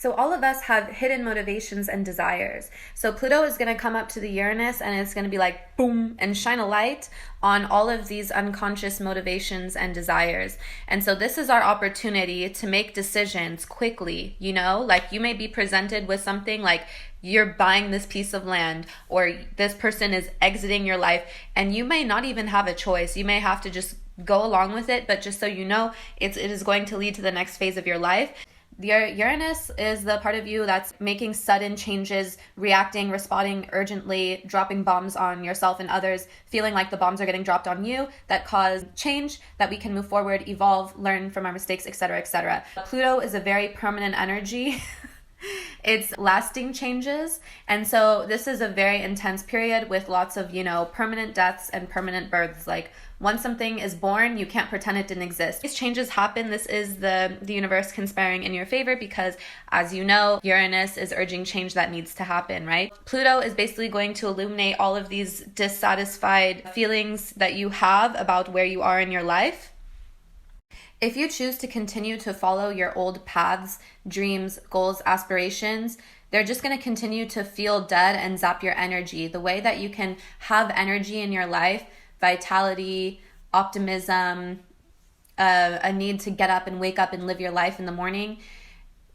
So all of us have hidden motivations and desires. So Pluto is going to come up to the Uranus and it's going to be like boom and shine a light on all of these unconscious motivations and desires. And so this is our opportunity to make decisions quickly, like you may be presented with something like you're buying this piece of land or this person is exiting your life and you may not even have a choice. You may have to just go along with it, but just so you know, it is going to lead to the next phase of your life. The Uranus is the part of you that's making sudden changes, reacting, responding urgently, dropping bombs on yourself and others, feeling like the bombs are getting dropped on you that cause change, that we can move forward, evolve, learn from our mistakes, etc., etc. Pluto is a very permanent energy. It's lasting changes. And so this is a very intense period with lots of, permanent deaths and permanent births. Like once something is born, you can't pretend it didn't exist. These changes happen. This is the universe conspiring in your favor because, as you know, Uranus is urging change that needs to happen, right? Pluto is basically going to illuminate all of these dissatisfied feelings that you have about where you are in your life. If you choose to continue to follow your old paths, dreams, goals, aspirations, they're just going to continue to feel dead and zap your energy. The way that you can have energy in your life, vitality, optimism, a need to get up and wake up and live your life in the morning,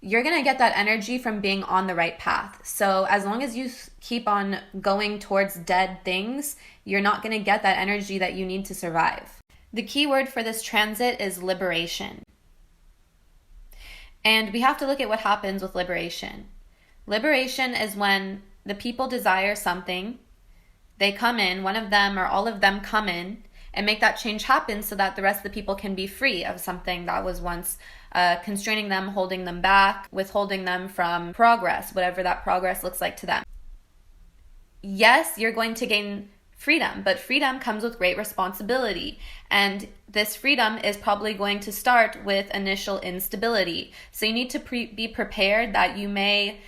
you're going to get that energy from being on the right path. So as long as you keep on going towards dead things, you're not going to get that energy that you need to survive. The key word for this transit is liberation. And we have to look at what happens with liberation. Liberation is when the people desire something, they come in, one of them or all of them come in and make that change happen so that the rest of the people can be free of something that was once constraining them, holding them back, withholding them from progress, whatever that progress looks like to them. Yes, you're going to gain freedom, but freedom comes with great responsibility. And this freedom is probably going to start with initial instability. So you need to be prepared that you may,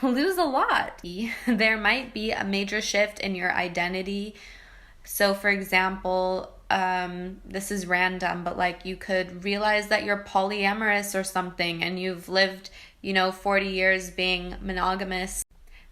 lose a lot. There might be a major shift in your identity. So for example, this is random, but like you could realize that you're polyamorous or something and you've lived, 40 years being monogamous.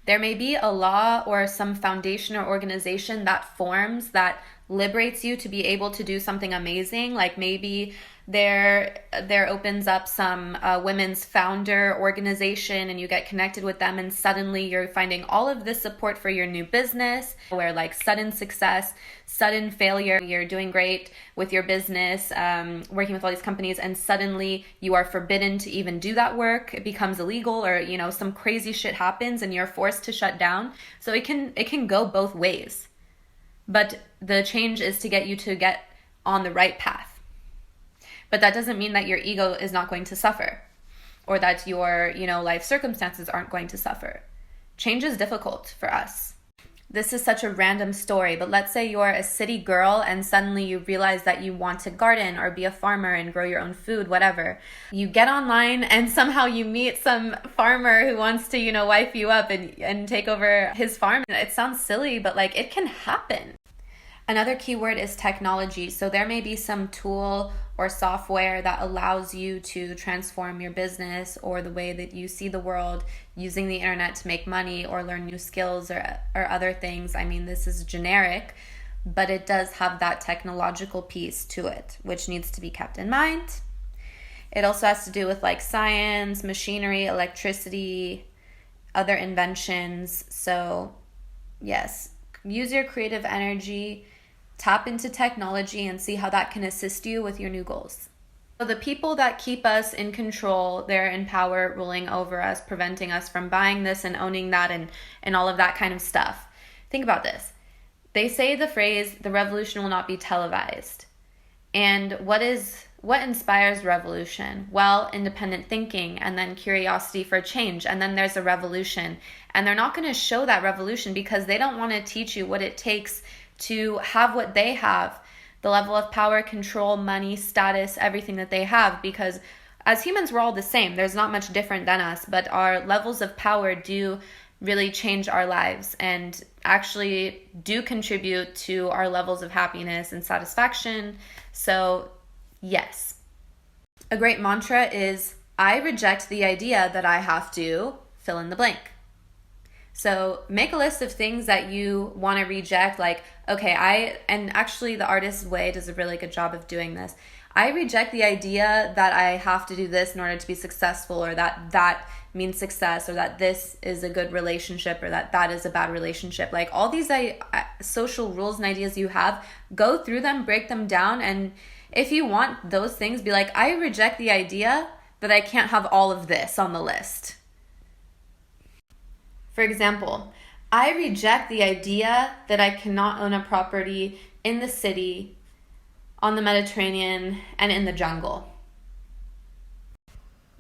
There may be a law or some foundation or organization that forms that liberates you to be able to do something amazing. Like maybe there opens up some women's founder organization and you get connected with them and suddenly you're finding all of this support for your new business, where like sudden success, sudden failure, you're doing great with your business, working with all these companies, and suddenly you are forbidden to even do that work. It becomes illegal, or some crazy shit happens and you're forced to shut down. So it can go both ways. But the change is to get you to get on the right path. But that doesn't mean that your ego is not going to suffer or that your, life circumstances aren't going to suffer. Change is difficult for us. This is such a random story, but let's say you're a city girl and suddenly you realize that you want to garden or be a farmer and grow your own food, whatever. You get online and somehow you meet some farmer who wants to, wife you up and take over his farm. It sounds silly, but like it can happen. Another keyword is technology. So there may be some tool or software that allows you to transform your business or the way that you see the world using the internet to make money or learn new skills or other things. I mean, this is generic, but it does have that technological piece to it, which needs to be kept in mind. It also has to do with like science, machinery, electricity, other inventions. So yes, use your creative energy, tap into technology and see how that can assist you with your new goals. So the people that keep us in control, they're in power, ruling over us, preventing us from buying this and owning that and all of that kind of stuff. Think about this. They say the phrase, the revolution will not be televised. And what inspires revolution? Well, independent thinking and then curiosity for change. And then there's a revolution. And they're not going to show that revolution because they don't want to teach you what it takes to have what they have, the level of power, control, money, status, everything that they have. Because as humans, we're all the same. There's not much different than us, but our levels of power do really change our lives and actually do contribute to our levels of happiness and satisfaction. So yes, a great mantra is I reject the idea that I have to fill in the blank. So make a list of things that you want to reject. Like, okay, and actually the Artist's Way does a really good job of doing this. I reject the idea that I have to do this in order to be successful, or that means success, or that this is a good relationship, or that is a bad relationship. Like all these social rules and ideas you have, go through them, break them down, and if you want those things, be like, I reject the idea that I can't have all of this on the list. For example, I reject the idea that I cannot own a property in the city, on the Mediterranean, and in the jungle.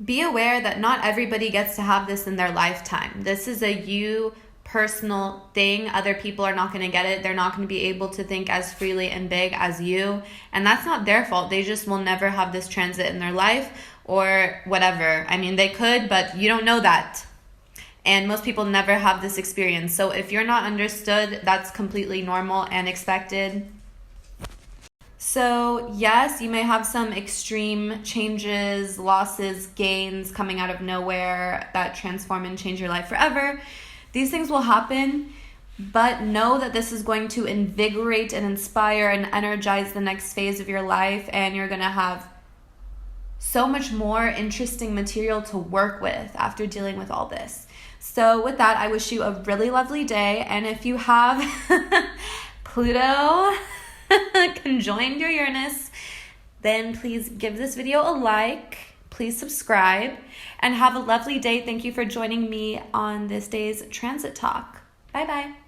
Be aware that not everybody gets to have this in their lifetime. This is a you personal thing. Other people are not going to get it. They're not going to be able to think as freely and big as you. And that's not their fault. They just will never have this transit in their life or whatever. I mean, they could, but you don't know that. And most people never have this experience. So if you're not understood, that's completely normal and expected. So yes, you may have some extreme changes, losses, gains coming out of nowhere that transform and change your life forever. These things will happen, but know that this is going to invigorate and inspire and energize the next phase of your life, and you're going to have so much more interesting material to work with after dealing with all this. So with that, I wish you a really lovely day, and if you have Pluto conjoined your Uranus, then please give this video a like, please subscribe, and have a lovely day. Thank you for joining me on this day's transit talk. Bye-bye.